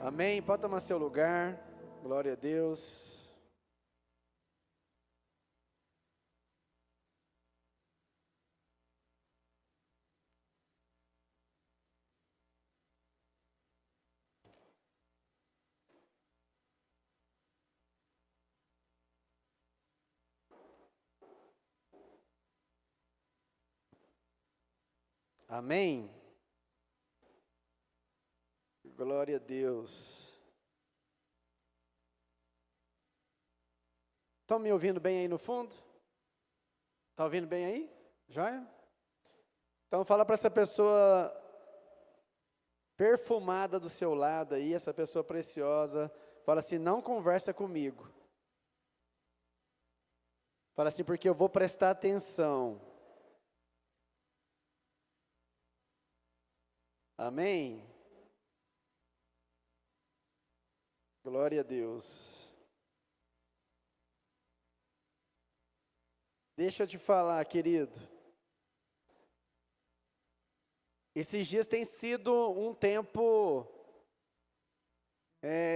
Amém. Pode tomar seu lugar. Glória a Deus. Amém. Glória a Deus. Estão me ouvindo bem aí no fundo? Está ouvindo bem aí? Joia? Então fala para essa pessoa perfumada do seu lado aí, essa pessoa preciosa. Fala assim, não conversa comigo. Fala assim, porque eu vou prestar atenção. Amém? Glória a Deus. Deixa eu te falar, querido. Esses dias tem sido um tempo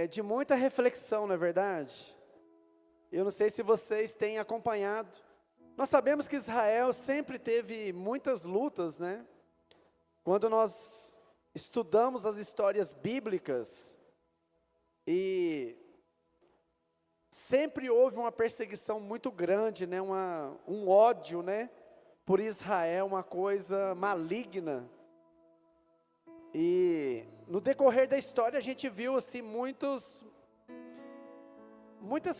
de muita reflexão, não é verdade? Eu não sei se vocês têm acompanhado. Nós sabemos que Israel sempre teve muitas lutas, né? Quando nós estudamos as histórias bíblicas, e sempre houve uma perseguição muito grande, né? Um ódio, né? Por Israel, uma coisa maligna. E no decorrer da história a gente viu assim muitas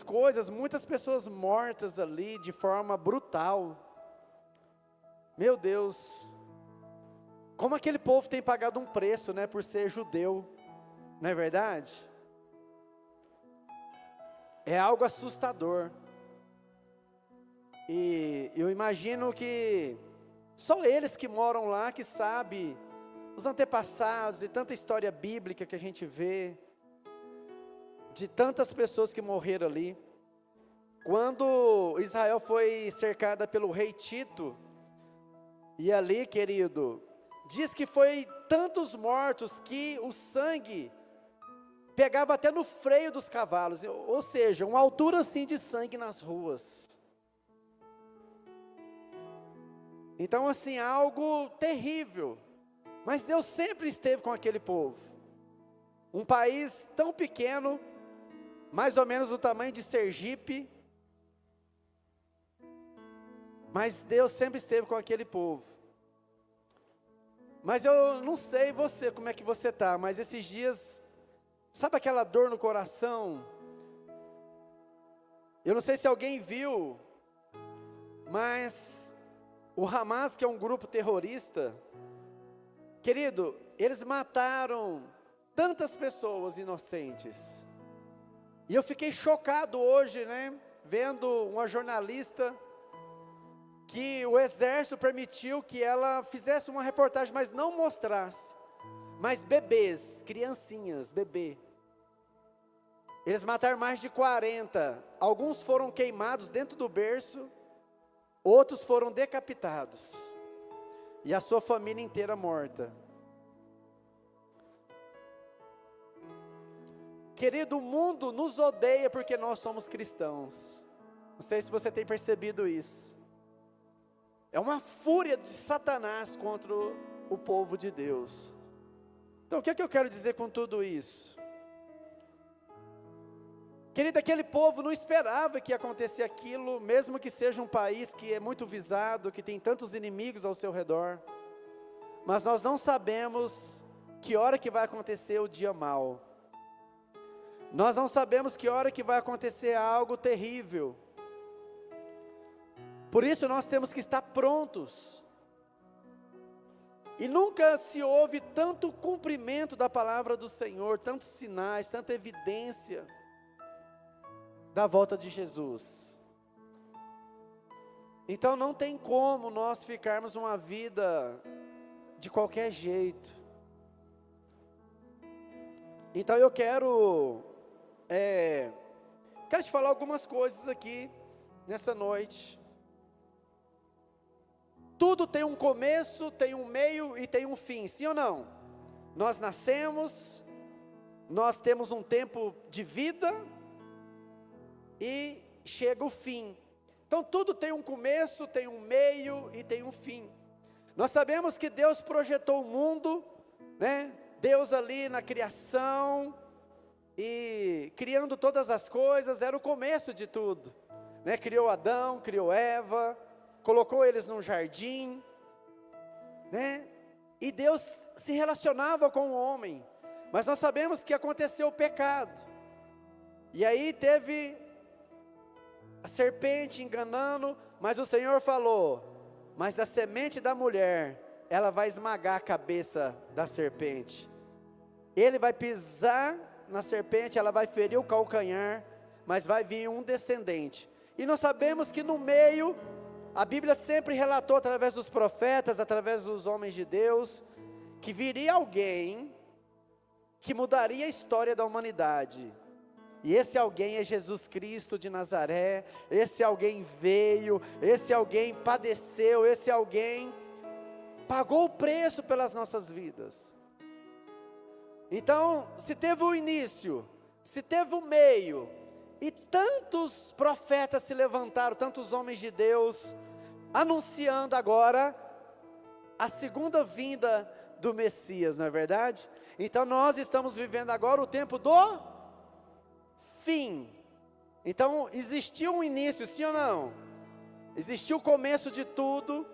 coisas, muitas pessoas mortas ali de forma brutal. Meu Deus, como aquele povo tem pagado um preço, né, por ser judeu, não é verdade? É algo assustador. E eu imagino que só eles que moram lá que sabem os antepassados e tanta história bíblica que a gente vê, de tantas pessoas que morreram ali. Quando Israel foi cercada pelo rei Tito, e ali, querido, diz que foi tantos mortos que o sangue pegava até no freio dos cavalos, ou seja, uma altura assim de sangue nas ruas. Então assim, algo terrível, mas Deus sempre esteve com aquele povo. Um país tão pequeno, mais ou menos do tamanho de Sergipe, mas Deus sempre esteve com aquele povo. Mas eu não sei você, como é que você está, mas esses dias, sabe aquela dor no coração? Eu não sei se alguém viu, mas o Hamas, que é um grupo terrorista, querido, eles mataram tantas pessoas inocentes. E eu fiquei chocado hoje, né, vendo uma jornalista que o exército permitiu que ela fizesse uma reportagem, mas não mostrasse. Mas bebês, criancinhas, bebê. Eles mataram mais de 40. Alguns foram queimados dentro do berço, outros foram decapitados. E a sua família inteira morta. Querido, o mundo nos odeia porque nós somos cristãos. Não sei se você tem percebido isso. É uma fúria de Satanás contra o povo de Deus. Então o que é que eu quero dizer com tudo isso? Querido, aquele povo não esperava que ia acontecer aquilo, mesmo que seja um país que é muito visado, que tem tantos inimigos ao seu redor. Mas nós não sabemos que hora que vai acontecer o dia mau. Nós não sabemos que hora que vai acontecer algo terrível. Por isso nós temos que estar prontos. E nunca se houve tanto cumprimento da palavra do Senhor, tantos sinais, tanta evidência da volta de Jesus. Então não tem como nós ficarmos uma vida de qualquer jeito. Então eu quero te falar algumas coisas aqui nessa noite. Tudo tem um começo, tem um meio e tem um fim, sim ou não? Nós nascemos, nós temos um tempo de vida e chega o fim. Então tudo tem um começo, tem um meio e tem um fim. Nós sabemos que Deus projetou o mundo, né? Deus ali na criação, e criando todas as coisas, era o começo de tudo, né? Criou Adão, criou Eva, colocou eles num jardim, né? E Deus se relacionava com o homem, mas nós sabemos que aconteceu o pecado, e aí teve a serpente enganando, mas o Senhor falou, mas da semente da mulher, ela vai esmagar a cabeça da serpente, ele vai pisar na serpente, ela vai ferir o calcanhar, mas vai vir um descendente, e nós sabemos que no meio, a Bíblia sempre relatou através dos profetas, através dos homens de Deus, que viria alguém, que mudaria a história da humanidade, e esse alguém é Jesus Cristo de Nazaré, esse alguém veio, esse alguém padeceu, esse alguém pagou o preço pelas nossas vidas. Então, se teve o início, se teve o meio, e tantos profetas se levantaram, tantos homens de Deus, anunciando agora a segunda vinda do Messias, não é verdade? Então nós estamos vivendo agora o tempo do fim. Então existiu um início, sim ou não? Existiu o começo de tudo,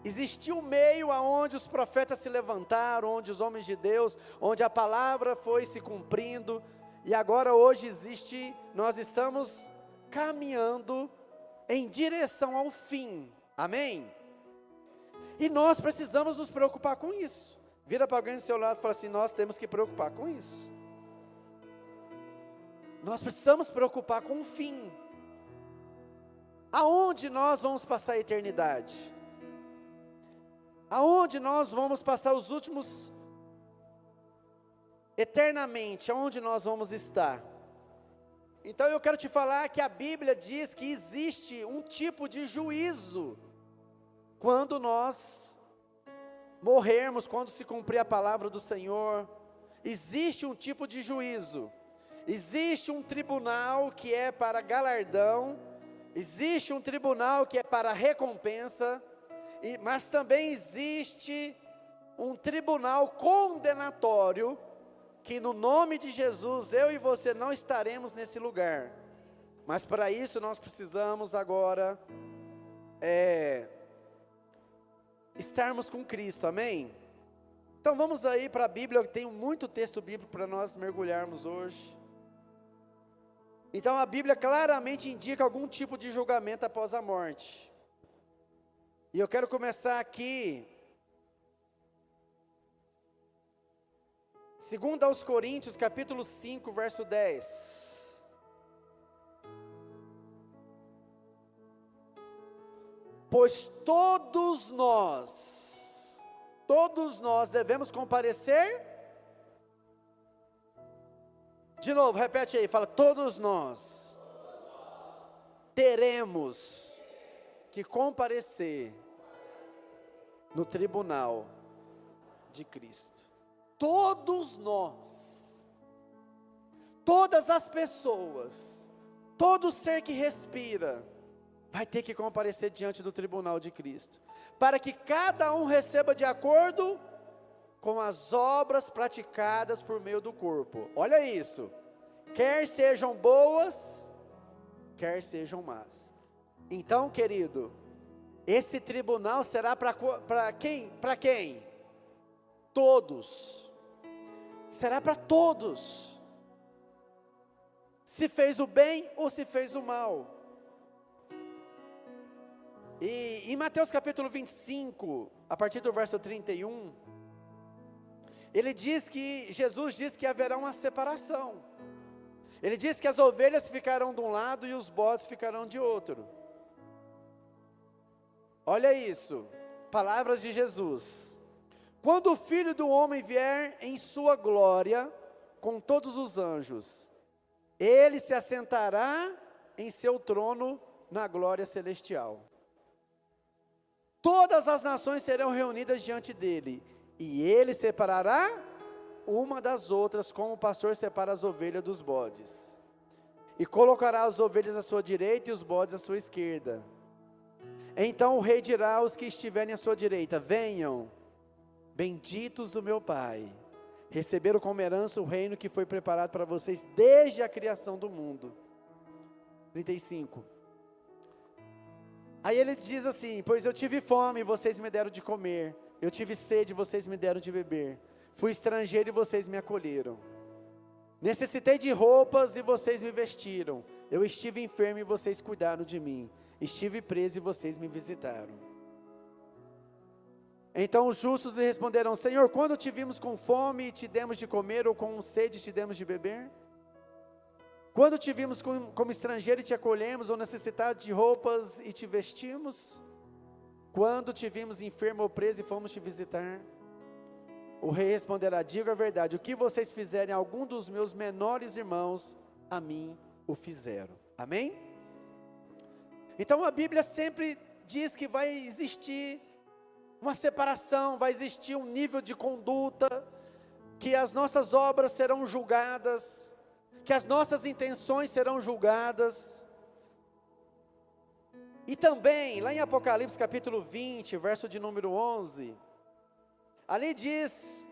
existiu o meio aonde os profetas se levantaram, onde os homens de Deus, onde a palavra foi se cumprindo, e agora hoje existe, nós estamos caminhando em direção ao fim, amém? E nós precisamos nos preocupar com isso. Vira para alguém do seu lado e fala assim, nós temos que preocupar com isso. Nós precisamos preocupar com o fim. Aonde nós vamos passar a eternidade? Aonde nós vamos passar os últimos, eternamente, aonde nós vamos estar? Então eu quero te falar que a Bíblia diz que existe um tipo de juízo, quando nós morrermos, quando se cumprir a palavra do Senhor, existe um tipo de juízo, existe um tribunal que é para galardão, existe um tribunal que é para recompensa, mas também existe um tribunal condenatório, que no nome de Jesus, eu e você não estaremos nesse lugar, mas para isso nós precisamos agora, estarmos com Cristo, amém? Então vamos aí para a Bíblia, eu tenho muito texto bíblico para nós mergulharmos hoje. Então a Bíblia claramente indica algum tipo de julgamento após a morte, e eu quero começar aqui, 2 aos Coríntios, capítulo 5, verso 10. Pois todos nós devemos comparecer. De novo, repete aí, fala, todos nós teremos que comparecer no tribunal de Cristo. Todos nós, todas as pessoas, todo ser que respira, vai ter que comparecer diante do tribunal de Cristo, para que cada um receba de acordo com as obras praticadas por meio do corpo. Olha isso, quer sejam boas, quer sejam más. Então, querido, esse tribunal será para quem? Para quem? Todos. Será para todos, se fez o bem ou se fez o mal. E em Mateus capítulo 25, a partir do verso 31, Jesus diz que haverá uma separação. Ele diz que as ovelhas ficarão de um lado e os bodes ficarão de outro. Olha isso, palavras de Jesus. Quando o Filho do Homem vier em sua glória, com todos os anjos, ele se assentará em seu trono na glória celestial. Todas as nações serão reunidas diante dele, e ele separará uma das outras, como o pastor separa as ovelhas dos bodes. E colocará as ovelhas à sua direita e os bodes à sua esquerda. Então o rei dirá aos que estiverem à sua direita: venham, benditos do meu Pai, receberam como herança o reino que foi preparado para vocês desde a criação do mundo. 35. Aí ele diz assim: pois eu tive fome e vocês me deram de comer, eu tive sede e vocês me deram de beber, fui estrangeiro e vocês me acolheram, necessitei de roupas e vocês me vestiram, eu estive enfermo e vocês cuidaram de mim, estive preso e vocês me visitaram. Então os justos lhe responderão: Senhor, quando te vimos com fome e te demos de comer, ou com sede e te demos de beber? Quando te vimos como estrangeiro e te acolhemos, ou necessitado de roupas e te vestimos? Quando te vimos enfermo ou preso e fomos te visitar? O rei responderá: diga a verdade, o que vocês fizerem a algum dos meus menores irmãos, a mim o fizeram. Amém? Então a Bíblia sempre diz que vai existir uma separação, vai existir um nível de conduta, que as nossas obras serão julgadas, que as nossas intenções serão julgadas. E também, lá em Apocalipse capítulo 20, verso de número 11, ali diz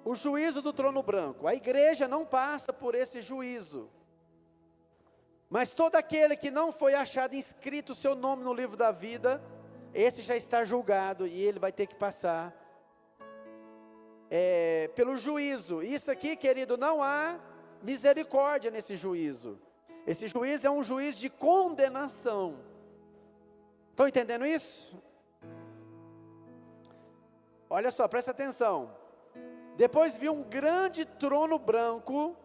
o juízo do trono branco. A igreja não passa por esse juízo, mas todo aquele que não foi achado inscrito o seu nome no livro da vida, esse já está julgado e ele vai ter que passar pelo juízo. Isso aqui, querido, não há misericórdia nesse juízo. Esse juízo é um juízo de condenação. Estão entendendo isso? Olha só, presta atenção. Depois vi um grande trono branco,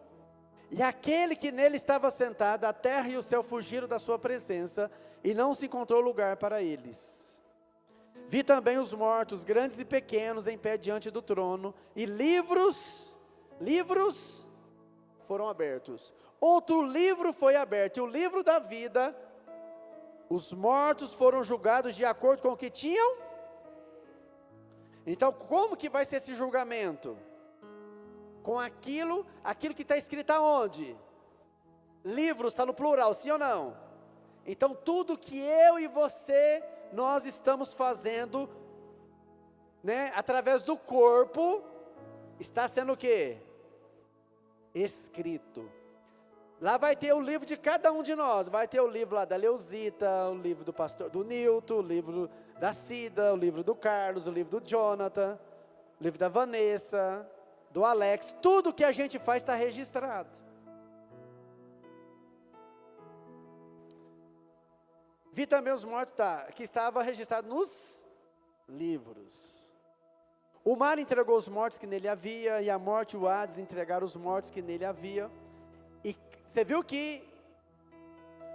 e aquele que nele estava sentado, a terra e o céu fugiram da sua presença, e não se encontrou lugar para eles. Vi também os mortos, grandes e pequenos, em pé diante do trono, e livros foram abertos. Outro livro foi aberto, e o livro da vida. Os mortos foram julgados de acordo com o que tinham. Então, como que vai ser esse julgamento? Com aquilo que está escrito aonde? Livros, está no plural, sim ou não? Então, tudo que eu e você, nós estamos fazendo, né, através do corpo, está sendo o quê? Escrito. Lá vai ter o livro de cada um de nós. Vai ter o livro lá da Leuzita, o livro do pastor, do Nilton, o livro da Cida, o livro do Carlos, o livro do Jonathan, o livro da Vanessa, do Alex. Tudo que a gente faz está registrado. Vi também os mortos, que estava registrado nos livros. O mar entregou os mortos que nele havia, e a morte e o Hades entregaram os mortos que nele havia. E você viu que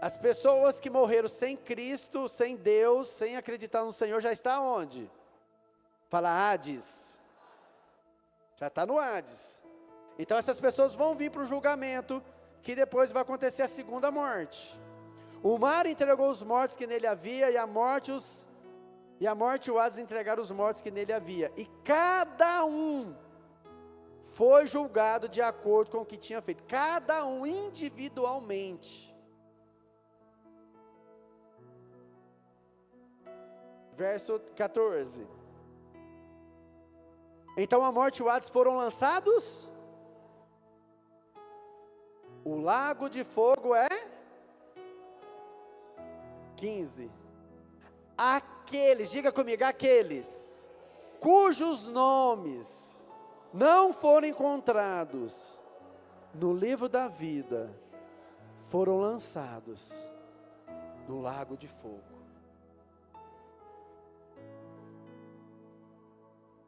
as pessoas que morreram sem Cristo, sem Deus, sem acreditar no Senhor, já está onde? Fala Hades. Já está no Hades. Então essas pessoas vão vir para o julgamento, que depois vai acontecer a segunda morte. O mar entregou os mortos que nele havia, e a morte e o Hades entregaram os mortos que nele havia. E cada um foi julgado de acordo com o que tinha feito. Cada um individualmente. Verso 14. Então a morte e o Hades foram lançados. O lago de fogo é 15. Aqueles, diga comigo, aqueles cujos nomes não foram encontrados no livro da vida, foram lançados no lago de fogo.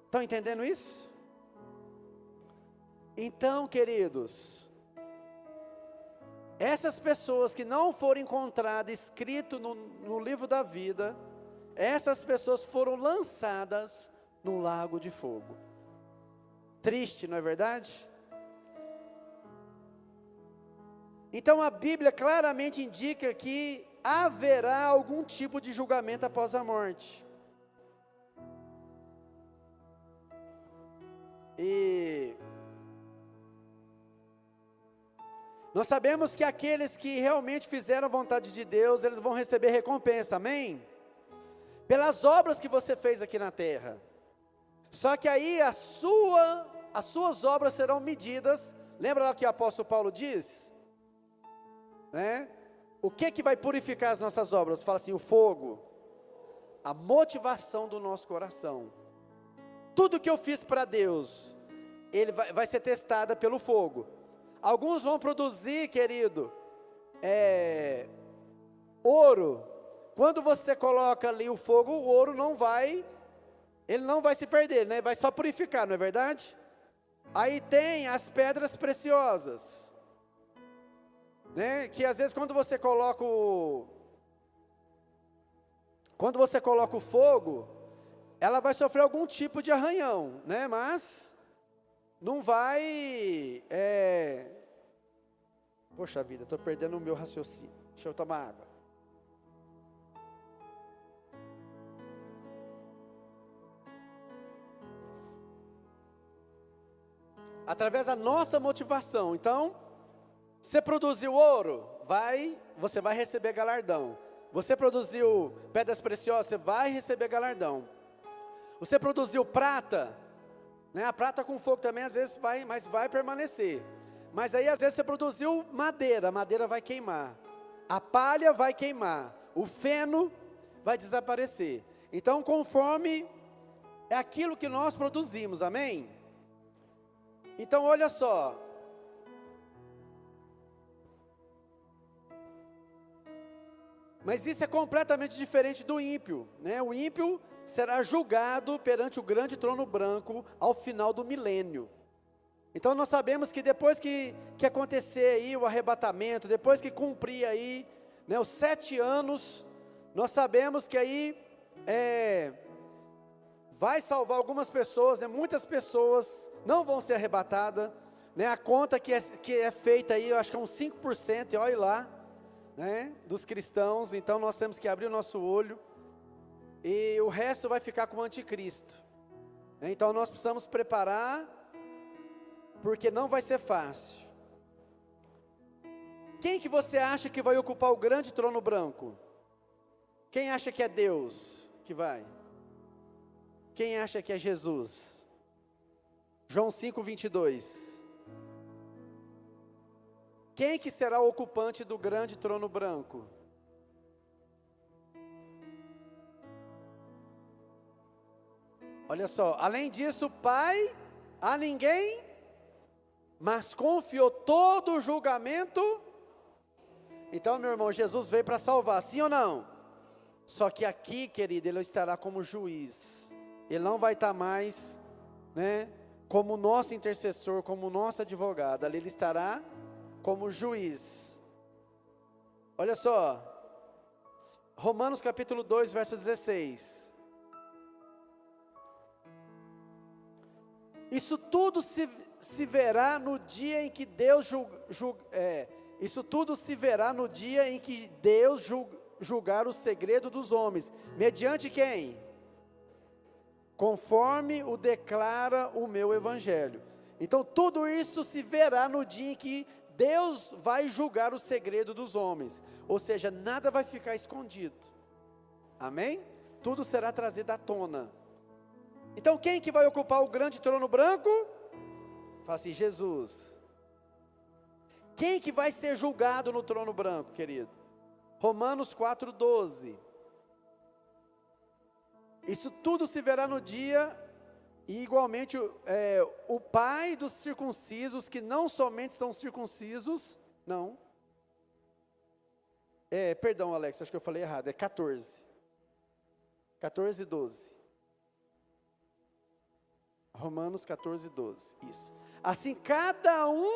Estão entendendo isso? Então, queridos, essas pessoas que não foram encontradas escrito no livro da vida, essas pessoas foram lançadas no lago de fogo. Triste, não é verdade? Então a Bíblia claramente indica que haverá algum tipo de julgamento após a morte. E Nós sabemos que aqueles que realmente fizeram a vontade de Deus, eles vão receber recompensa, amém? Pelas obras que você fez aqui na terra. Só que aí as suas obras serão medidas. Lembra lá o que o apóstolo Paulo diz? Né? O que vai purificar as nossas obras? Fala assim, o fogo. A motivação do nosso coração. Tudo que eu fiz para Deus, ele vai ser testada pelo fogo. Alguns vão produzir, querido, ouro. Quando você coloca ali o fogo, o ouro ele não vai se perder, né? Vai só purificar, não é verdade? Aí tem as pedras preciosas, né? Que às vezes quando você coloca o fogo, ela vai sofrer algum tipo de arranhão, né? Mas não vai, poxa vida, estou perdendo o meu raciocínio. Deixa eu tomar água. Através da nossa motivação. Então, você produziu ouro, você vai receber galardão. Você produziu pedras preciosas, você vai receber galardão. Você produziu prata, né? A prata com fogo também às vezes mas vai permanecer. Mas aí às vezes você produziu madeira, a madeira vai queimar. A palha vai queimar, o feno vai desaparecer. Então conforme é aquilo que nós produzimos, amém? Então olha só. Mas isso é completamente diferente do ímpio, né? O ímpio será julgado perante o grande trono branco ao final do milênio. Então nós sabemos que depois que acontecer aí o arrebatamento, depois que cumprir aí, né, os 7 anos, nós sabemos que aí vai salvar algumas pessoas, né? Muitas pessoas não vão ser arrebatadas, né? A conta que é feita aí, eu acho que é uns 5%, e olha lá, né, dos cristãos. Então nós temos que abrir o nosso olho, e o resto vai ficar com o anticristo, né? Então nós precisamos preparar, porque não vai ser fácil. Quem que você acha que vai ocupar o grande trono branco? Quem acha que é Deus que vai? Quem acha que é Jesus? João 5:22. Quem que será o ocupante do grande trono branco? Olha só, além disso, o Pai a ninguém, mas confiou todo o julgamento. Então, meu irmão, Jesus veio para salvar, sim ou não? Só que aqui, querido, ele estará como juiz. Ele não vai estar mais, né, como nosso intercessor, como nosso advogado. Ali ele estará como juiz. Olha só, Romanos capítulo 2, verso 16. Isso tudo se verá no dia em que Deus isso tudo se verá no dia em que Deus julgar o segredo dos homens. Mediante quem? Conforme o declara o meu evangelho. Então tudo isso se verá no dia em que Deus vai julgar o segredo dos homens. Ou seja, nada vai ficar escondido. Amém? Tudo será trazido à tona. Então quem que vai ocupar o grande trono branco? Fala assim, Jesus. Quem que vai ser julgado no trono branco, querido? Romanos 4:12. Isso tudo se verá no dia, e igualmente o pai dos circuncisos, que não somente são circuncisos, não. Perdão, Alex, acho que eu falei errado, é 14. 14:12. Romanos 14:12, isso. Assim, cada um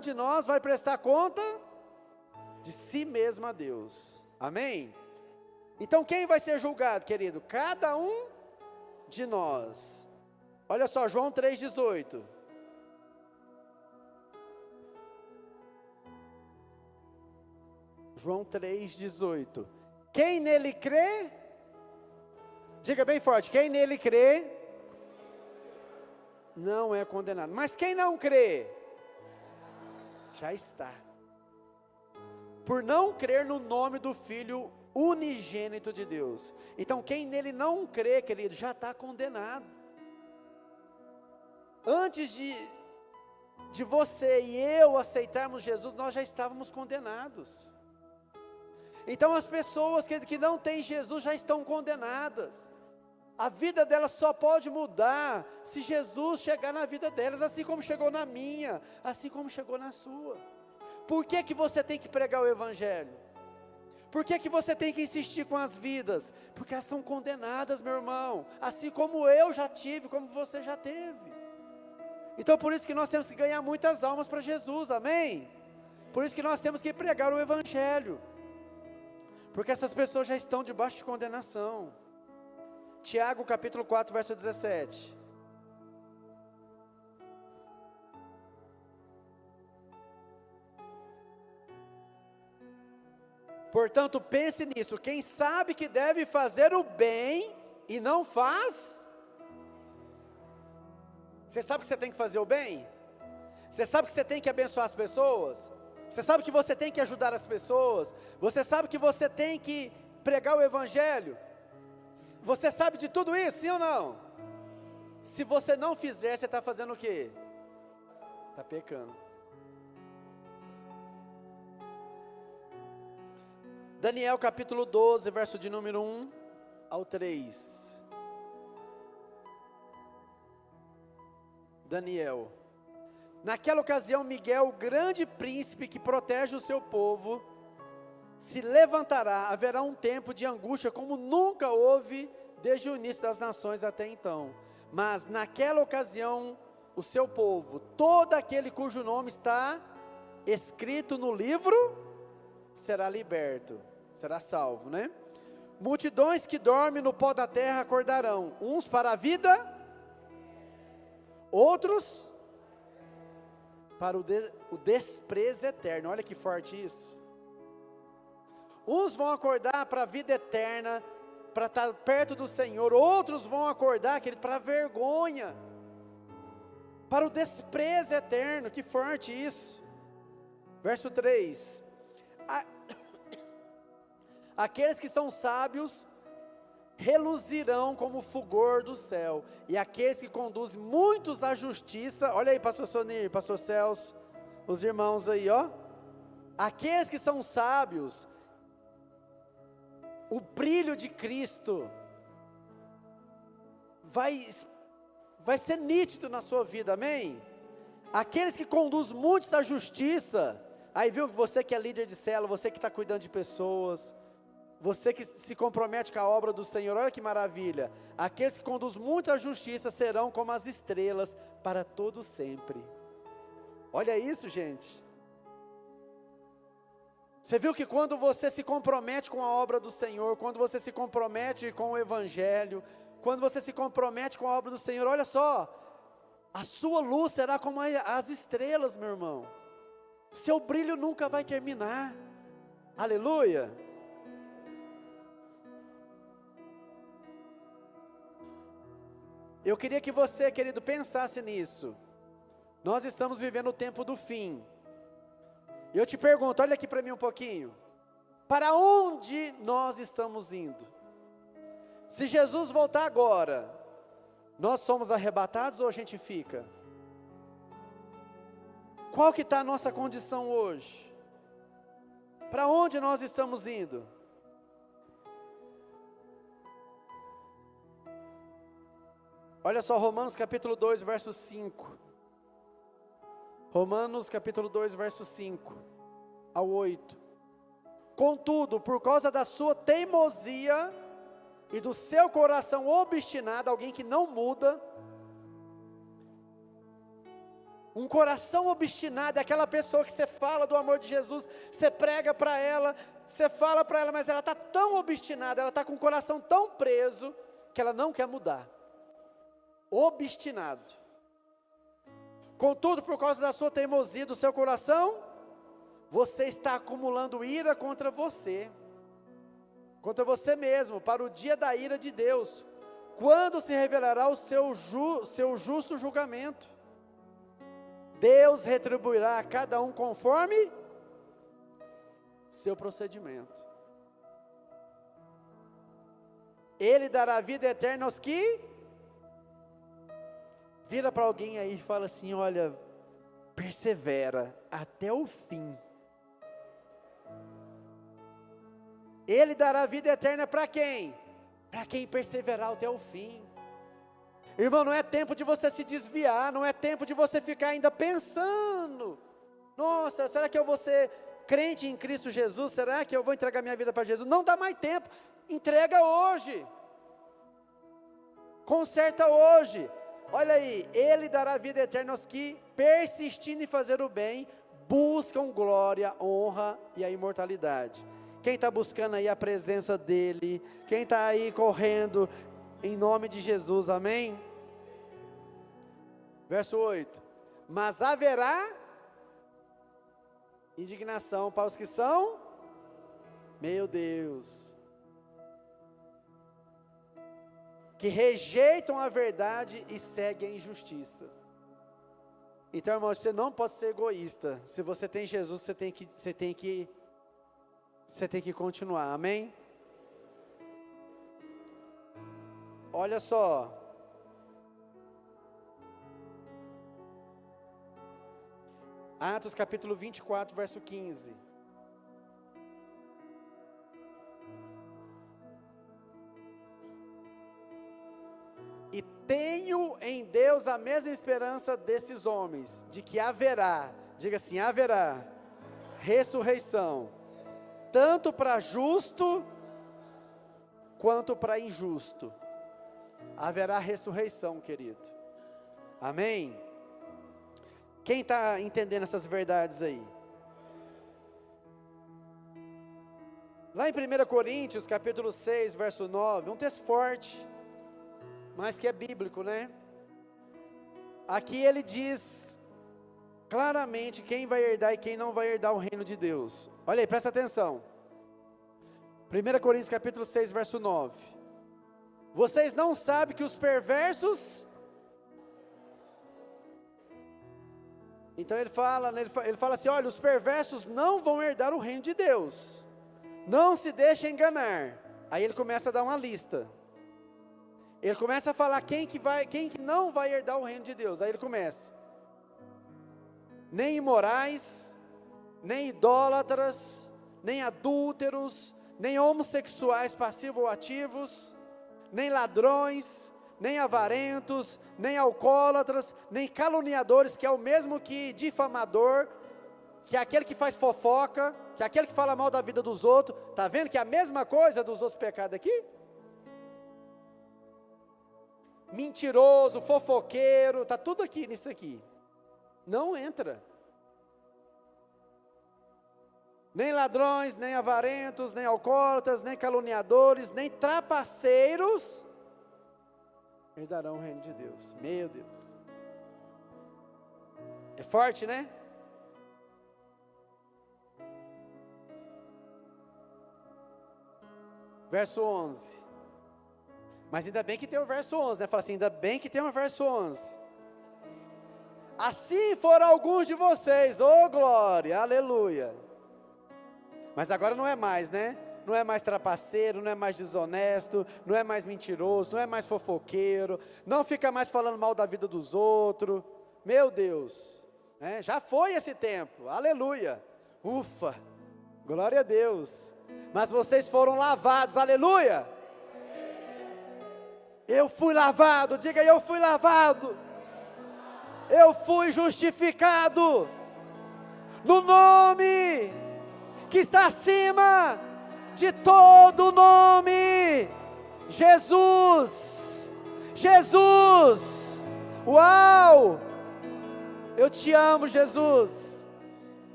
de nós vai prestar conta de si mesmo a Deus. Amém? Então quem vai ser julgado, querido? Cada um de nós. Olha só, João 3:18. João 3:18. Quem nele crê, diga bem forte, quem nele crê, não é condenado. Mas quem não crê, já está. Por não crer no nome do Filho unigênito de Deus. Então quem nele não crê, querido, já está condenado. Antes de você e eu aceitarmos Jesus, nós já estávamos condenados. Então as pessoas que não têm Jesus já estão condenadas. A vida delas só pode mudar se Jesus chegar na vida delas, assim como chegou na minha, assim como chegou na sua. Por que você tem que pregar o Evangelho? Por que você tem que insistir com as vidas? Porque elas são condenadas, meu irmão, assim como eu já tive, como você já teve. Então por isso que nós temos que ganhar muitas almas para Jesus, amém? Por isso que nós temos que pregar o Evangelho, porque essas pessoas já estão debaixo de condenação. Tiago capítulo 4, verso 17. Portanto, pense nisso, quem sabe que deve fazer o bem e não faz. Você sabe que você tem que fazer o bem? Você sabe que você tem que abençoar as pessoas? Você sabe que você tem que ajudar as pessoas? Você sabe que você tem que pregar o Evangelho? Você sabe de tudo isso, sim ou não? Se você não fizer, você está fazendo o quê? Está pecando. Daniel capítulo 12, verso de número 1 ao 3. Daniel. Naquela ocasião, Miguel, o grande príncipe que protege o seu povo, se levantará. Haverá um tempo de angústia como nunca houve desde o início das nações até então. Mas naquela ocasião, o seu povo, todo aquele cujo nome está escrito no livro, será liberto, será salvo, né? Multidões que dormem no pó da terra acordarão, uns para a vida, outros para o desprezo eterno. Olha que forte isso. Uns vão acordar para a vida eterna, para estar perto do Senhor. Outros vão acordar, querido, para a vergonha, para o desprezo eterno. Que forte isso. Verso 3. Aqueles que são sábios reluzirão como o fulgor do céu, e aqueles que conduzem muitos à justiça. Olha aí, pastor Sonir, pastor Celso, os irmãos aí, ó. Aqueles que são sábios, o brilho de Cristo vai ser nítido na sua vida, amém? Aqueles que conduzem muitos à justiça. Aí viu, você que é líder de célula, você que está cuidando de pessoas, você que se compromete com a obra do Senhor, olha que maravilha. Aqueles que conduzem muito à justiça serão como as estrelas para todo sempre. Olha isso, gente. Você viu que quando você se compromete com a obra do Senhor, quando você se compromete com o Evangelho, quando você se compromete com a obra do Senhor, olha só, a sua luz será como as estrelas, meu irmão. Seu brilho nunca vai terminar. Aleluia. Eu queria que você, querido, pensasse nisso. Nós estamos vivendo o tempo do fim. E eu te pergunto, olha aqui para mim um pouquinho. Para onde nós estamos indo? Se Jesus voltar agora, nós somos arrebatados ou a gente fica? Qual que está a nossa condição hoje? Para onde nós estamos indo? Olha só, Romanos capítulo 2, verso 5. Romanos capítulo 2, verso 5 ao 8. Contudo, por causa da sua teimosia e do seu coração obstinado, alguém que não muda, um coração obstinado é aquela pessoa que você fala do amor de Jesus, você prega para ela, você fala para ela, mas ela está tão obstinada, ela está com o coração tão preso, que ela não quer mudar. Obstinado. Contudo, por causa da sua teimosia do seu coração, você está acumulando ira contra você mesmo, para o dia da ira de Deus, quando se revelará o seu justo julgamento. Deus retribuirá a cada um conforme seu procedimento. Ele dará vida eterna aos que... Vira para alguém aí e fala assim: olha, persevera até o fim. Ele dará vida eterna para quem? Para quem perseverar até o fim. Irmão, não é tempo de você se desviar, não é tempo de você ficar ainda pensando: nossa, será que eu vou ser crente em Cristo Jesus? Será que eu vou entregar minha vida para Jesus? Não dá mais tempo, entrega hoje, conserta hoje. Olha aí, Ele dará vida eterna aos que, persistindo em fazer o bem, buscam glória, honra e a imortalidade. Quem está buscando aí a presença dEle, quem está aí correndo, em nome de Jesus, amém? Verso 8, mas haverá indignação para os que são, meu Deus, que rejeitam a verdade e seguem a injustiça. Então, irmão, você não pode ser egoísta. Se você tem Jesus, você tem que continuar, amém? Olha só, Atos capítulo 24, verso 15. E tenho em Deus a mesma esperança desses homens, de que haverá, diga assim, haverá ressurreição, tanto para justo, quanto para injusto. Haverá ressurreição, querido, amém? Quem está entendendo essas verdades aí? Lá em 1 Coríntios, capítulo 6, verso 9, um texto forte, mas que é bíblico, né? Aqui ele diz claramente quem vai herdar e quem não vai herdar o reino de Deus. Olha aí, presta atenção. 1 Coríntios capítulo 6, verso 9. Vocês não sabem que os perversos... Então ele fala assim, olha, os perversos não vão herdar o reino de Deus. Não se deixem enganar. Aí ele começa a dar uma lista. Ele começa a falar quem que não vai herdar o reino de Deus. Aí ele começa: nem imorais, nem idólatras, nem adúlteros, nem homossexuais passivos ou ativos, nem ladrões, nem avarentos, nem alcoólatras, nem caluniadores, que é o mesmo que difamador, que é aquele que faz fofoca, que é aquele que fala mal da vida dos outros. Está vendo que é a mesma coisa dos outros pecados aqui? Mentiroso, fofoqueiro, está tudo aqui nisso aqui. Não entra. Nem ladrões, nem avarentos, nem alcoólatras, nem caluniadores, nem trapaceiros herdarão o reino de Deus. Meu Deus. É forte, né? Verso 11. Mas ainda bem que tem o verso 11, né? Fala assim, ainda bem que tem o verso 11. Assim foram alguns de vocês, oh glória, aleluia. Mas agora não é mais, né? Não é mais trapaceiro, não é mais desonesto, não é mais mentiroso, não é mais fofoqueiro, não fica mais falando mal da vida dos outros. Meu Deus, né? Já foi esse tempo, aleluia, ufa, glória a Deus. Mas vocês foram lavados, aleluia. Eu fui lavado, diga eu fui lavado. Eu fui justificado no nome que está acima de todo nome, Jesus, Jesus, uau, eu te amo, Jesus.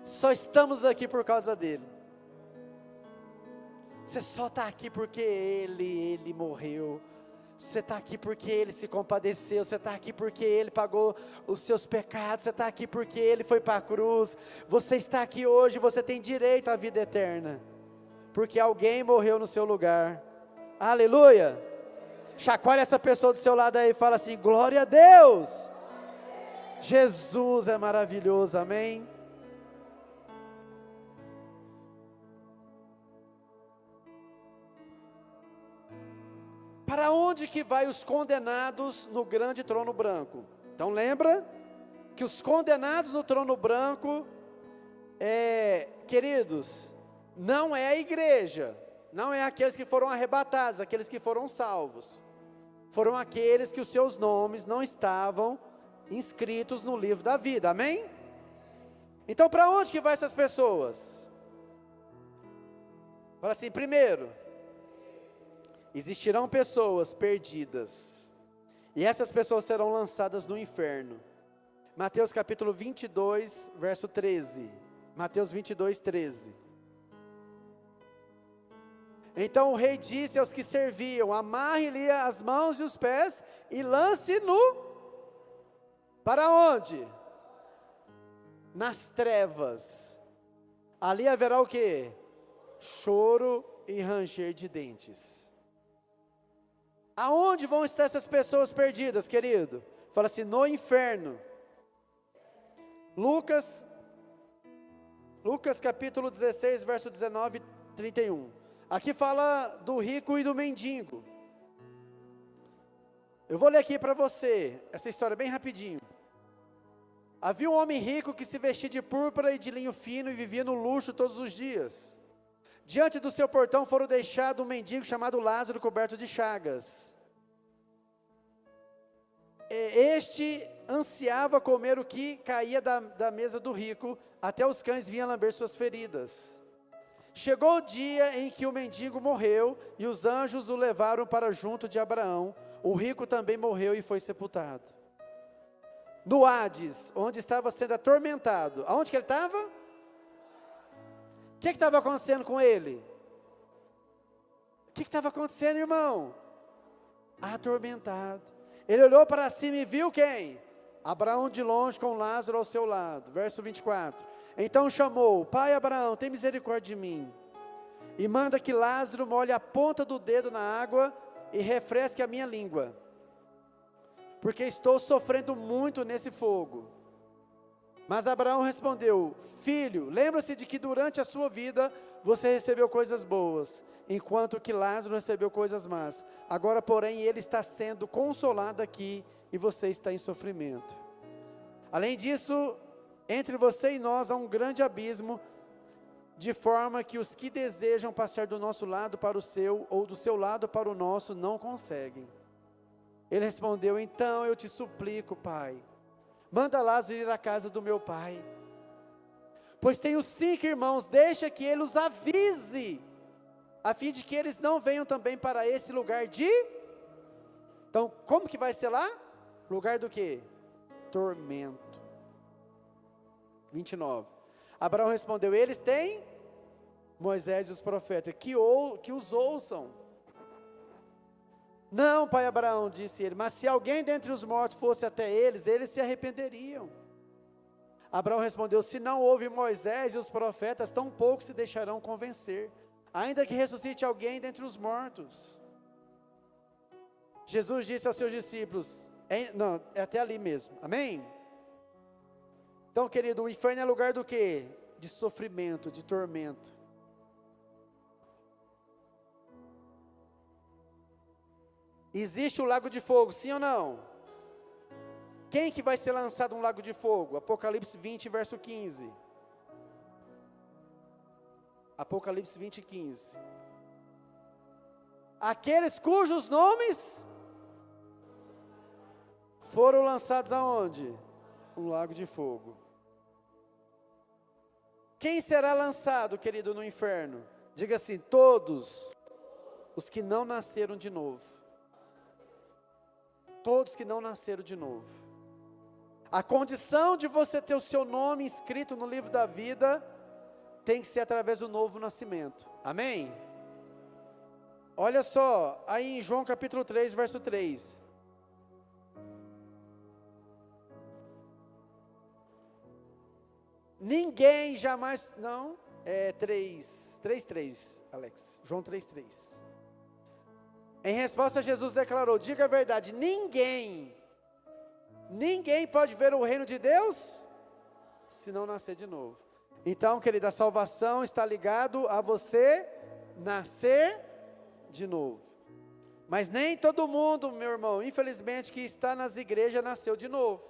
Só estamos aqui por causa dele. Você só está aqui porque ele morreu. Você está aqui porque Ele se compadeceu, você está aqui porque Ele pagou os seus pecados, você está aqui porque Ele foi para a cruz, você está aqui hoje, você tem direito à vida eterna, porque alguém morreu no seu lugar, Aleluia. Chacoalha essa pessoa do seu lado aí e fala assim: glória a Deus. Jesus é maravilhoso, amém? Para onde que vai os condenados no grande trono branco? Então lembra que os condenados no trono branco, queridos, não é a igreja, não é aqueles que foram arrebatados, aqueles que foram salvos. Foram aqueles que os seus nomes não estavam inscritos no livro da vida, amém? Então para onde que vai essas pessoas? Fala assim, primeiro, existirão pessoas perdidas, e essas pessoas serão lançadas no inferno. Mateus capítulo 22, verso 13. Mateus 22, 13. Então o rei disse aos que serviam: amarre-lhe as mãos e os pés e lance para onde? Nas trevas. Ali haverá o quê? Choro e ranger de dentes. Aonde vão estar essas pessoas perdidas, querido? Fala assim, no inferno. Lucas capítulo 16, verso 19 e 31. Aqui fala do rico e do mendigo. Eu vou ler aqui para você, essa história bem rapidinho. Havia um homem rico que se vestia de púrpura e de linho fino e vivia no luxo todos os dias. Diante do seu portão foram deixado um mendigo chamado Lázaro, coberto de chagas. Este ansiava comer o que caía da mesa do rico, até os cães vinham lamber suas feridas. Chegou o dia em que o mendigo morreu, e os anjos o levaram para junto de Abraão. O rico também morreu e foi sepultado. No Hades, onde estava sendo atormentado. Aonde que ele estava? O que estava acontecendo com ele? O que estava acontecendo, irmão? Atormentado. Ele olhou para cima e viu quem? Abraão de longe com Lázaro ao seu lado. Verso 24. Então chamou: pai Abraão, tem misericórdia de mim, e manda que Lázaro molhe a ponta do dedo na água e refresque a minha língua, porque estou sofrendo muito nesse fogo. Mas Abraão respondeu: filho, lembra-se de que durante a sua vida você recebeu coisas boas, enquanto que Lázaro recebeu coisas más. Agora, porém, ele está sendo consolado aqui e você está em sofrimento. Além disso, entre você e nós há um grande abismo, de forma que os que desejam passar do nosso lado para o seu, ou do seu lado para o nosso, não conseguem. Ele respondeu: então eu te suplico, pai, manda Lázaro ir à casa do meu pai, pois tenho 5 irmãos, deixa que ele os avise, a fim de que eles não venham também para esse lugar de... Então, como que vai ser lá? Lugar do quê? Tormento. 29. Abraão respondeu: eles têm Moisés e os profetas, que os ouçam. Não, pai Abraão, disse ele, mas se alguém dentre os mortos fosse até eles se arrependeriam. Abraão respondeu: se não houve Moisés e os profetas, tão pouco se deixarão convencer, ainda que ressuscite alguém dentre os mortos. Jesus disse aos seus discípulos, não, é até ali mesmo, amém? Então, querido, o inferno é lugar do quê? De sofrimento, de tormento. Existe o lago de fogo, sim ou não? Quem que vai ser lançado no lago de fogo? Apocalipse 20, verso 15. Apocalipse 20, 15. Aqueles cujos nomes foram lançados aonde? No lago de fogo. Quem será lançado, querido, no inferno? Diga assim: todos os que não nasceram de novo. Todos que não nasceram de novo. A condição de você ter o seu nome inscrito no livro da vida tem que ser através do novo nascimento. Amém? Olha só, aí em João capítulo 3, verso 3. Ninguém jamais, não, 3, Alex, João 3, 3. Em resposta, Jesus declarou: diga a verdade, ninguém pode ver o reino de Deus se não nascer de novo. Então, querida, a salvação está ligado a você nascer de novo. Mas nem todo mundo, meu irmão, infelizmente, que está nas igrejas nasceu de novo.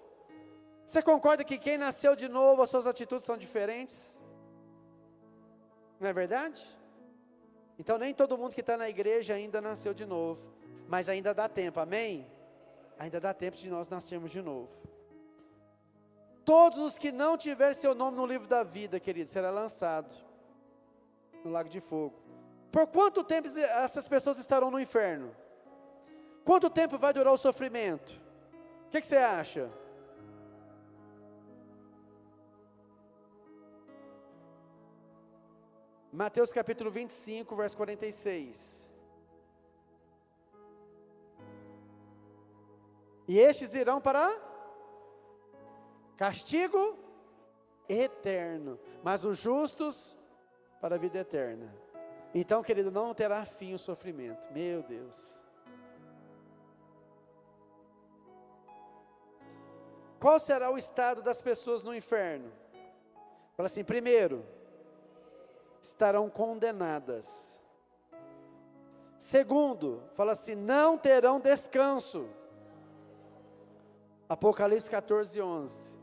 Você concorda que quem nasceu de novo, as suas atitudes são diferentes? Não é verdade? Então nem todo mundo que está na igreja ainda nasceu de novo. Mas ainda dá tempo, amém? Ainda dá tempo de nós nascermos de novo. Todos os que não tiverem seu nome no livro da vida, querido, será lançado no lago de fogo. Por quanto tempo essas pessoas estarão no inferno? Quanto tempo vai durar o sofrimento? O que você acha? Mateus capítulo 25, verso 46. E estes irão para castigo eterno, mas os justos para a vida eterna. Então, querido, não terá fim o sofrimento. Meu Deus. Qual será o estado das pessoas no inferno? Fala assim, primeiro, estarão condenadas. Segundo, fala assim, não terão descanso. Apocalipse 14, 11.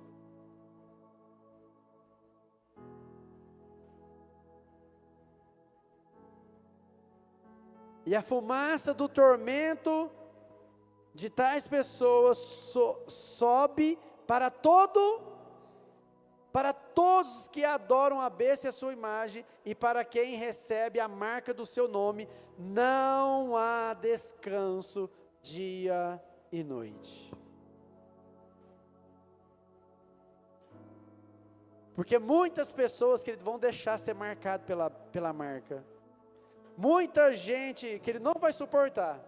E a fumaça do tormento de tais pessoas sobe para todos que adoram a besta e a sua imagem, e para quem recebe a marca do seu nome, não há descanso dia e noite. Porque muitas pessoas, querido, vão deixar ser marcado pela marca. Muita gente que ele não vai suportar.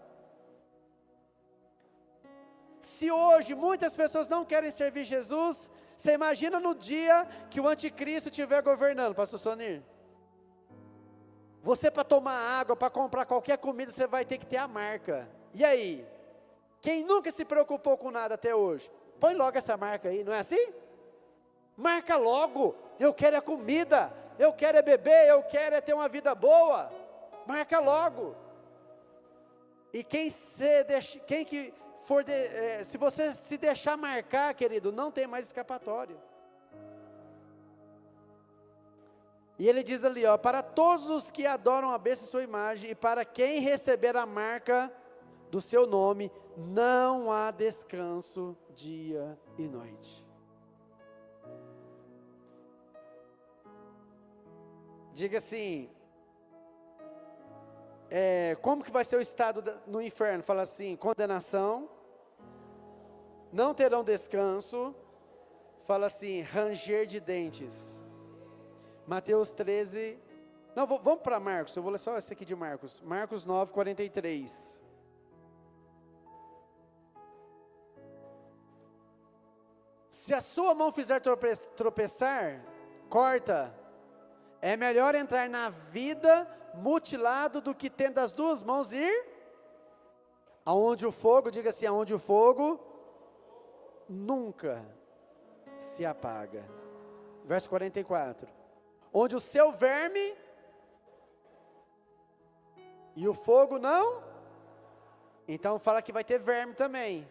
Se hoje muitas pessoas não querem servir Jesus, você imagina no dia que o anticristo estiver governando, pastor Sonir. Você para tomar água, para comprar qualquer comida, você vai ter que ter a marca. E aí? Quem nunca se preocupou com nada até hoje? Põe logo essa marca aí, não é assim? Marca logo, eu quero é comida, eu quero é beber, eu quero é ter uma vida boa. Marca logo. E se você se deixar marcar, querido, não tem mais escapatório. E ele diz ali, ó, para todos os que adoram a besta e sua imagem, e para quem receber a marca do seu nome, não há descanso dia e noite. Diga assim, como que vai ser o estado no inferno? Fala assim, condenação, não terão descanso, fala assim, ranger de dentes. Mateus 13, não, vamos para Marcos, eu vou ler só esse aqui de Marcos, Marcos 9, 43. Se a sua mão fizer tropeçar, corta. É melhor entrar na vida mutilado do que tendo as duas mãos ir aonde o fogo, diga assim, aonde o fogo nunca se apaga. Verso 44. Onde o seu verme e o fogo não, então fala que vai ter verme também.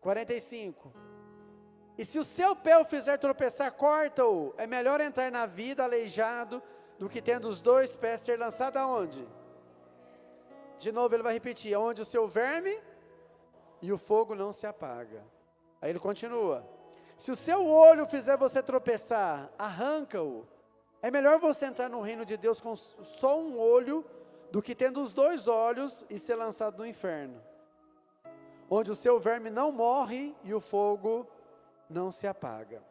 45. E se o seu pé o fizer tropeçar, corta-o. É melhor entrar na vida aleijado do que tendo os dois pés ser lançado aonde? De novo ele vai repetir, onde o seu verme e o fogo não se apaga. Aí ele continua. Se o seu olho fizer você tropeçar, arranca-o. É melhor você entrar no reino de Deus com só um olho do que tendo os dois olhos e ser lançado no inferno. Onde o seu verme não morre e o fogo não se apaga.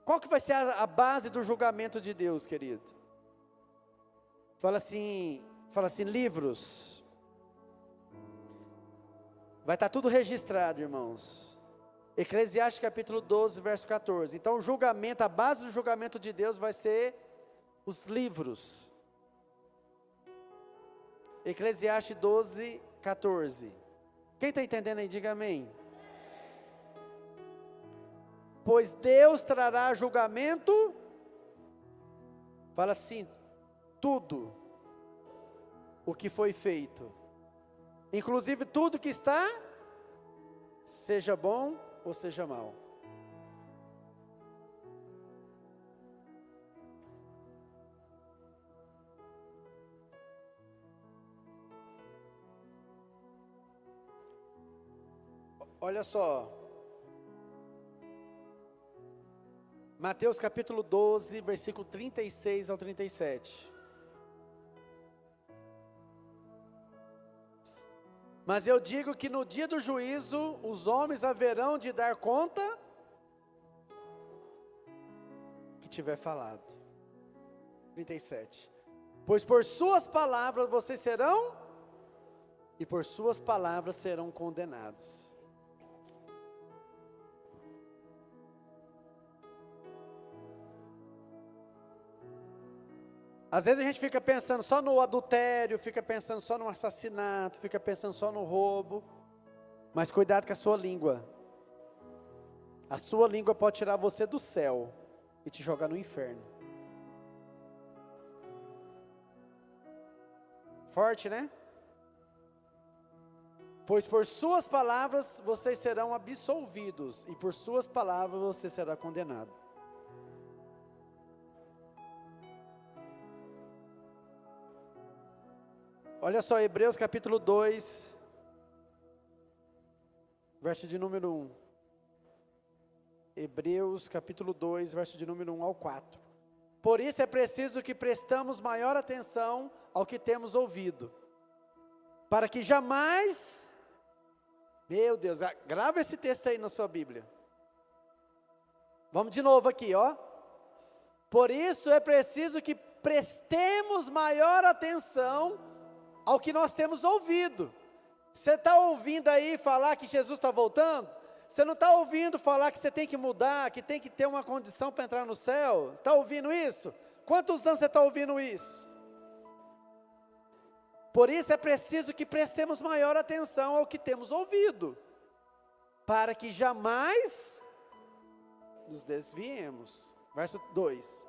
Qual que vai ser a base do julgamento de Deus, querido? Fala assim, livros. Vai estar tudo registrado, irmãos. Eclesiastes capítulo 12, verso 14. Então o julgamento, a base do julgamento de Deus vai ser os livros. Eclesiastes 12, 14. Quem está entendendo aí, diga amém. Pois Deus trará julgamento, fala assim, tudo o que foi feito, inclusive tudo que está, seja bom ou seja mal. Olha só, Mateus capítulo 12, versículo 36 ao 37. Mas eu digo que no dia do juízo, os homens haverão de dar conta que tiver falado. 37. Pois por suas palavras vocês serão, e por suas palavras serão condenados. Às vezes a gente fica pensando só no adultério, fica pensando só no assassinato, fica pensando só no roubo. Mas cuidado com a sua língua. A sua língua pode tirar você do céu e te jogar no inferno. Forte, né? Pois por suas palavras vocês serão absolvidos, e por suas palavras você será condenado. Olha só, Hebreus capítulo 2, verso de número 1. Hebreus capítulo 2, verso de número 1 ao 4. Por isso é preciso que prestamos maior atenção ao que temos ouvido, para que jamais, meu Deus, grava esse texto aí na sua Bíblia. Vamos de novo aqui, ó. Por isso é preciso que prestemos maior atenção ao que nós temos ouvido. Você está ouvindo aí falar que Jesus está voltando? Você não está ouvindo falar que você tem que mudar, que tem que ter uma condição para entrar no céu? Está ouvindo isso? Quantos anos você está ouvindo isso? Por isso é preciso que prestemos maior atenção ao que temos ouvido, para que jamais nos desviemos. Verso 2.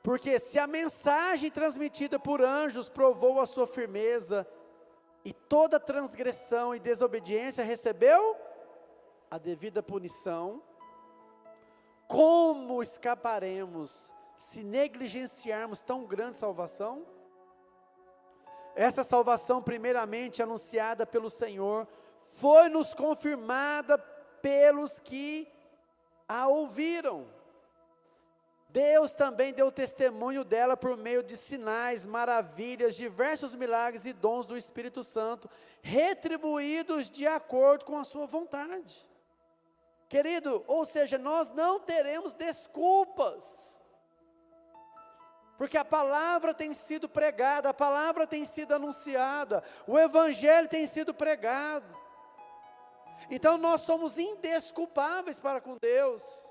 Porque se a mensagem transmitida por anjos provou a sua firmeza, e toda transgressão e desobediência recebeu a devida punição, como escaparemos se negligenciarmos tão grande salvação? Essa salvação, primeiramente anunciada pelo Senhor, foi-nos confirmada pelos que a ouviram. Deus também deu testemunho dela por meio de sinais, maravilhas, diversos milagres e dons do Espírito Santo, retribuídos de acordo com a sua vontade. Querido, ou seja, nós não teremos desculpas, porque a palavra tem sido pregada, a palavra tem sido anunciada, o Evangelho tem sido pregado. Então nós somos indesculpáveis para com Deus.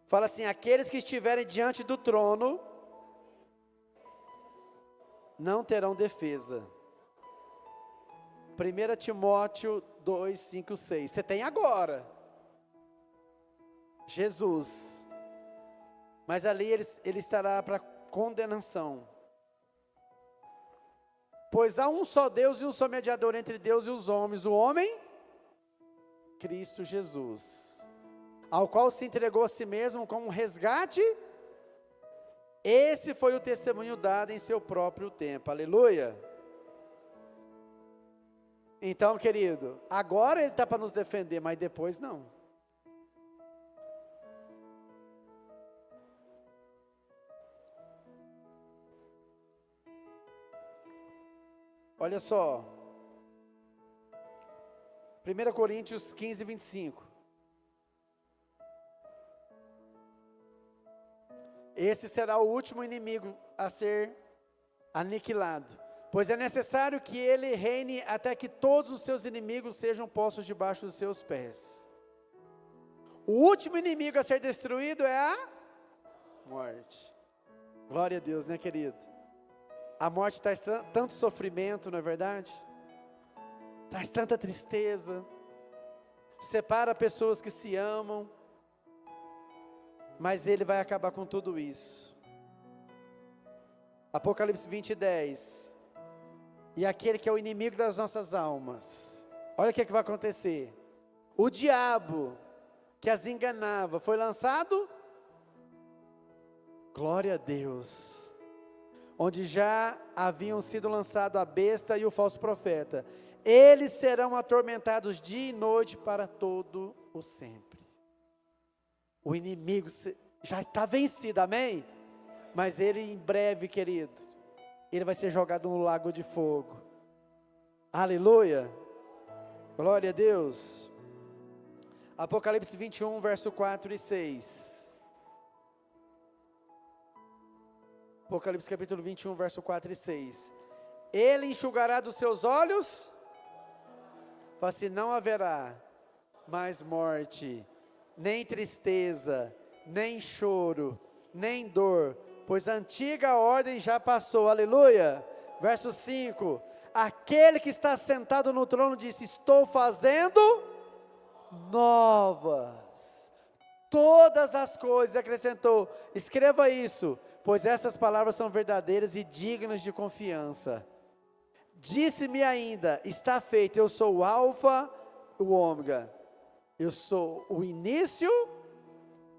Fala assim, aqueles que estiverem diante do trono não terão defesa. 1 Timóteo 2, 5, 6. Você tem agora Jesus, mas ali ele estará para condenação. Pois há um só Deus e um só mediador entre Deus e os homens, o homem, Cristo Jesus, ao qual se entregou a si mesmo como um resgate. Esse foi o testemunho dado em seu próprio tempo, aleluia. Então, querido, agora ele está para nos defender, mas depois não. Olha só, 1 Coríntios 15, 25. Esse será o último inimigo a ser aniquilado. pois é necessário que ele reine até que todos os seus inimigos sejam postos debaixo dos seus pés. O último inimigo a ser destruído é a morte. Glória a Deus, né, querido? A morte traz tanto sofrimento, não é verdade? Traz tanta tristeza, separa pessoas que se amam, mas ele vai acabar com tudo isso. Apocalipse 20:10. E aquele que é o inimigo das nossas almas, olha o que vai acontecer. O diabo que as enganava foi lançado, glória a Deus, onde já haviam sido lançados a besta e o falso profeta. Eles serão atormentados dia e noite para todo o sempre. O inimigo já está vencido, amém? Mas ele em breve, querido, ele vai ser jogado no lago de fogo. Aleluia, glória a Deus. Apocalipse 21, verso 4 e 6. Apocalipse capítulo 21, verso 4 e 6. Ele enxugará dos seus olhos, fala assim, não haverá mais morte, nem tristeza, nem choro, nem dor, pois a antiga ordem já passou, aleluia. Verso 5, aquele que está sentado no trono disse, estou fazendo novas todas as coisas, acrescentou, escreva isso, pois essas palavras são verdadeiras e dignas de confiança. Disse-me ainda, está feito, eu sou o alfa e o ômega, eu sou o início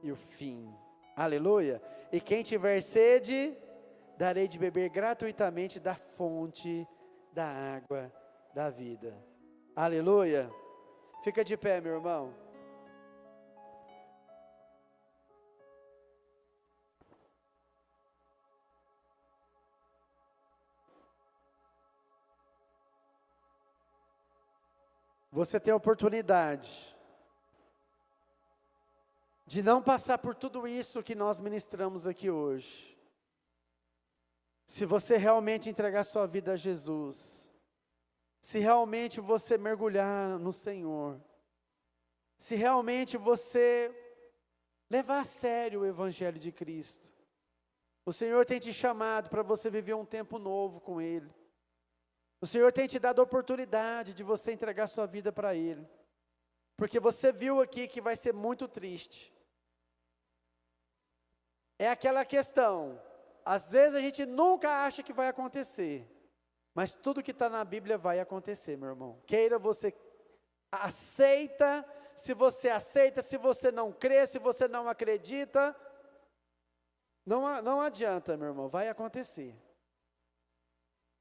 e o fim, aleluia. E quem tiver sede, darei de beber gratuitamente da fonte da água da vida, aleluia. Fica de pé, meu irmão. Você tem a oportunidade de não passar por tudo isso que nós ministramos aqui hoje. Se você realmente entregar sua vida a Jesus, se realmente você mergulhar no Senhor, se realmente você levar a sério o Evangelho de Cristo, o Senhor tem te chamado para você viver um tempo novo com Ele. O Senhor tem te dado a oportunidade de você entregar sua vida para Ele, porque você viu aqui que vai ser muito triste. É aquela questão, às vezes a gente nunca acha que vai acontecer, mas tudo que está na Bíblia vai acontecer, meu irmão. Queira você aceita, se você não crê, se você não acredita, não adianta, meu irmão, vai acontecer.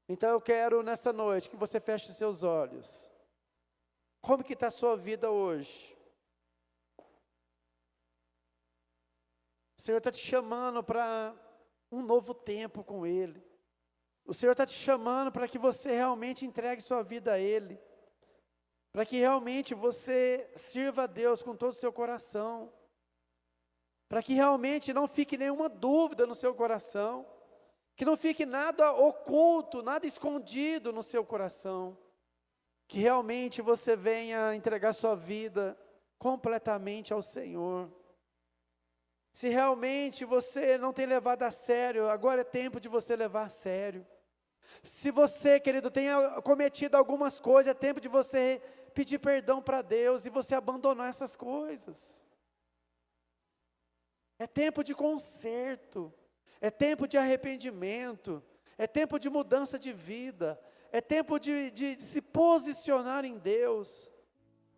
Então eu quero nessa noite que você feche os seus olhos. Como que está a sua vida hoje? O Senhor está te chamando para um novo tempo com Ele. O Senhor está te chamando para que você realmente entregue sua vida a Ele. Para que realmente você sirva a Deus com todo o seu coração. Para que realmente não fique nenhuma dúvida no seu coração. Que não fique nada oculto, nada escondido no seu coração. Que realmente você venha entregar sua vida completamente ao Senhor. Se realmente você não tem levado a sério, agora é tempo de você levar a sério. Se você, querido, tenha cometido algumas coisas, é tempo de você pedir perdão para Deus e você abandonar essas coisas. É tempo de conserto, é tempo de arrependimento, é tempo de mudança de vida, é tempo de se posicionar em Deus,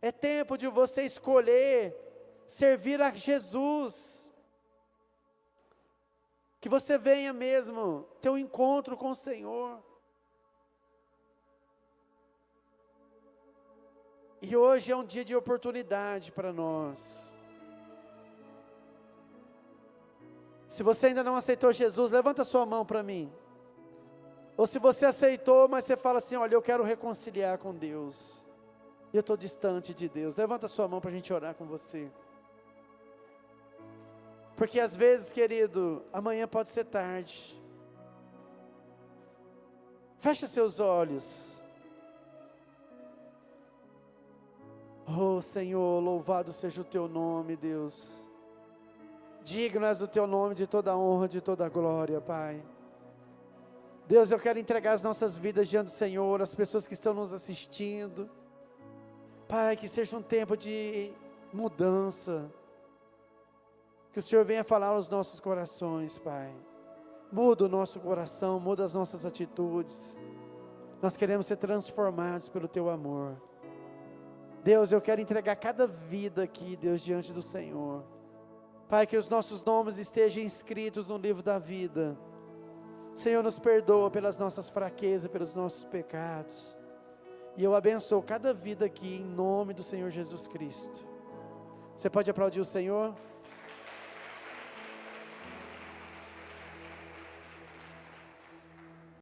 é tempo de você escolher servir a Jesus. Que você venha mesmo ter um encontro com o Senhor. E hoje é um dia de oportunidade para nós. Se você ainda não aceitou Jesus, levanta sua mão para mim. Ou se você aceitou, mas você fala assim, olha, eu quero reconciliar com Deus. Eu estou distante de Deus. Levanta sua mão para a gente orar com você. Porque às vezes, querido, amanhã pode ser tarde. Feche seus olhos. Oh Senhor, louvado seja o teu nome, Deus. Digno és o teu nome de toda honra, de toda glória, Pai. Deus, eu quero entregar as nossas vidas diante do Senhor, as pessoas que estão nos assistindo. Pai, que seja um tempo de mudança. Que o Senhor venha falar aos nossos corações, Pai. Muda o nosso coração, muda as nossas atitudes. Nós queremos ser transformados pelo teu amor. Deus, eu quero entregar cada vida aqui, Deus, diante do Senhor. Pai, que os nossos nomes estejam inscritos no livro da vida. Senhor, nos perdoa pelas nossas fraquezas, pelos nossos pecados. E eu abençoo cada vida aqui em nome do Senhor Jesus Cristo. Você pode aplaudir o Senhor?